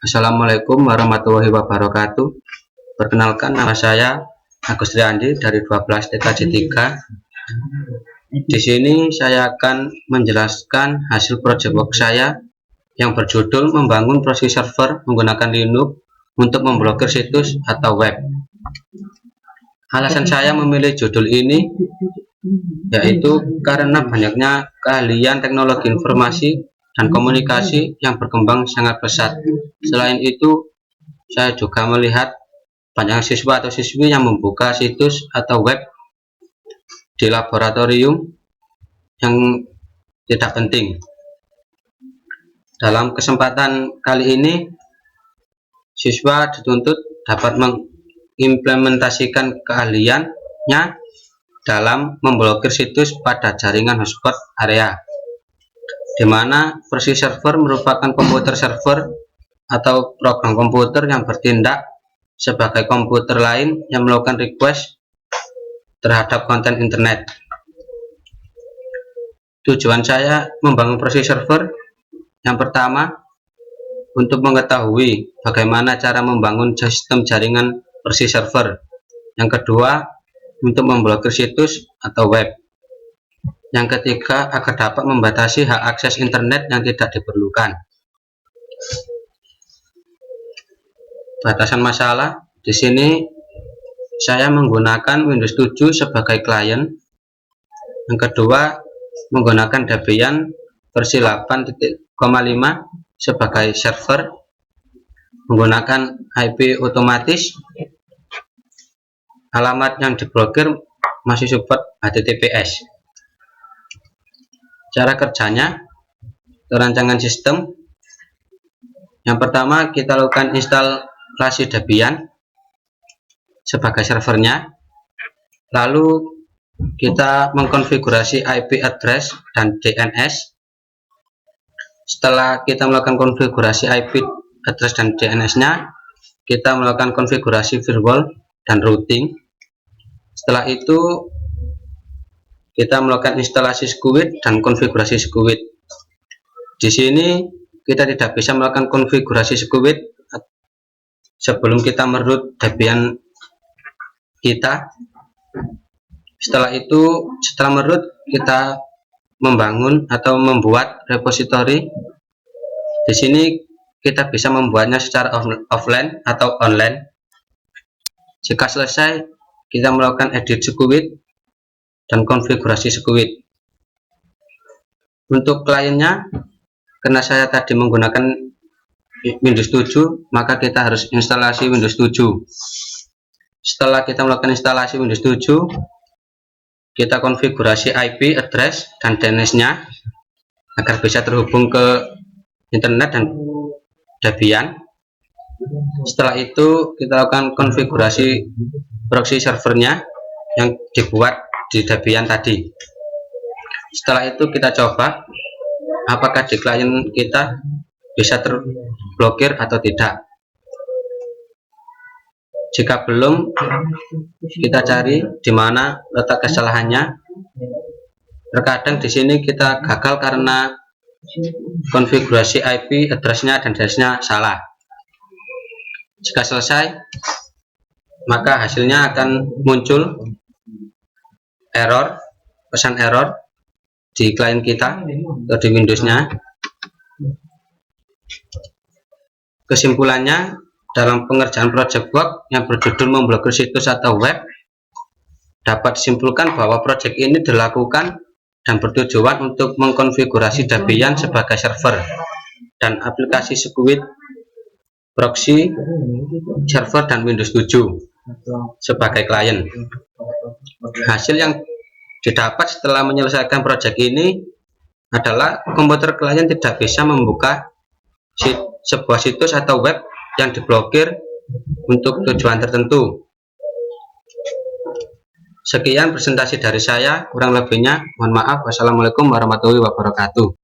Assalamualaikum warahmatullahi wabarakatuh. Perkenalkan, nama saya Agus Triandi dari 12 TKJ 3. Di sini saya akan menjelaskan hasil project work saya yang berjudul membangun proxy server menggunakan Linux untuk memblokir situs atau web. Alasan saya memilih judul ini yaitu karena banyaknya keahlian teknologi informasi dan komunikasi yang berkembang sangat pesat. Selain itu, saya juga melihat banyak siswa atau siswi yang membuka situs atau web di laboratorium yang tidak penting. Dalam kesempatan kali ini, siswa dituntut dapat mengimplementasikan keahliannya dalam memblokir situs pada jaringan hotspot area, di mana proxy server merupakan komputer server atau program komputer yang bertindak sebagai komputer lain yang melakukan request terhadap konten internet. Tujuan saya membangun proxy server yang pertama, untuk mengetahui bagaimana cara membangun sistem jaringan proxy server. Yang kedua, untuk memblokir situs atau web. Yang ketiga, agar dapat membatasi hak akses internet yang tidak diperlukan. Batasan masalah, di sini saya menggunakan Windows 7 sebagai klien. Yang kedua, menggunakan Debian versi 8.5 sebagai server, menggunakan IP otomatis. Alamat yang diblokir masih support HTTPS. Cara kerjanya, rancangan sistem. Yang pertama, kita lakukan instalasi Debian sebagai servernya. Lalu kita mengkonfigurasi IP address dan DNS. Setelah kita melakukan konfigurasi IP address dan DNS-nya, kita melakukan konfigurasi firewall dan routing. Setelah itu kita melakukan instalasi SQUID dan konfigurasi SQUID. Di sini kita tidak bisa melakukan konfigurasi SQUID sebelum kita meroot Debian kita. Setelah itu, setelah meroot, kita membangun atau membuat repository. Di sini kita bisa membuatnya secara offline atau online. Jika selesai, kita melakukan edit SQUID dan konfigurasi SQUID. Untuk kliennya, karena saya tadi menggunakan Windows 7, maka kita harus instalasi Windows 7. Setelah kita melakukan instalasi Windows 7, kita konfigurasi IP address dan DNS-nya agar bisa terhubung ke internet dan Debian. Setelah itu kita lakukan konfigurasi proxy servernya yang dibuat di Debian tadi. Setelah itu kita coba apakah di klien kita bisa terblokir atau tidak. Jika belum, kita cari di mana letak kesalahannya. Terkadang di sini kita gagal karena konfigurasi IP address-nya dan DNS-nya salah. Jika selesai, maka hasilnya akan muncul error, pesan error di klien kita atau di Windows-nya. Kesimpulannya, dalam pengerjaan project work yang berjudul memblokir situs atau web, dapat disimpulkan bahwa project ini dilakukan dan bertujuan untuk mengkonfigurasi Debian sebagai server dan aplikasi SQUID, proxy server, dan Windows 7 sebagai klien. Hasil yang didapat setelah menyelesaikan project ini adalah komputer klien tidak bisa membuka sebuah situs atau web yang diblokir untuk tujuan tertentu. Sekian presentasi dari saya, kurang lebihnya mohon maaf. Wassalamualaikum warahmatullahi wabarakatuh.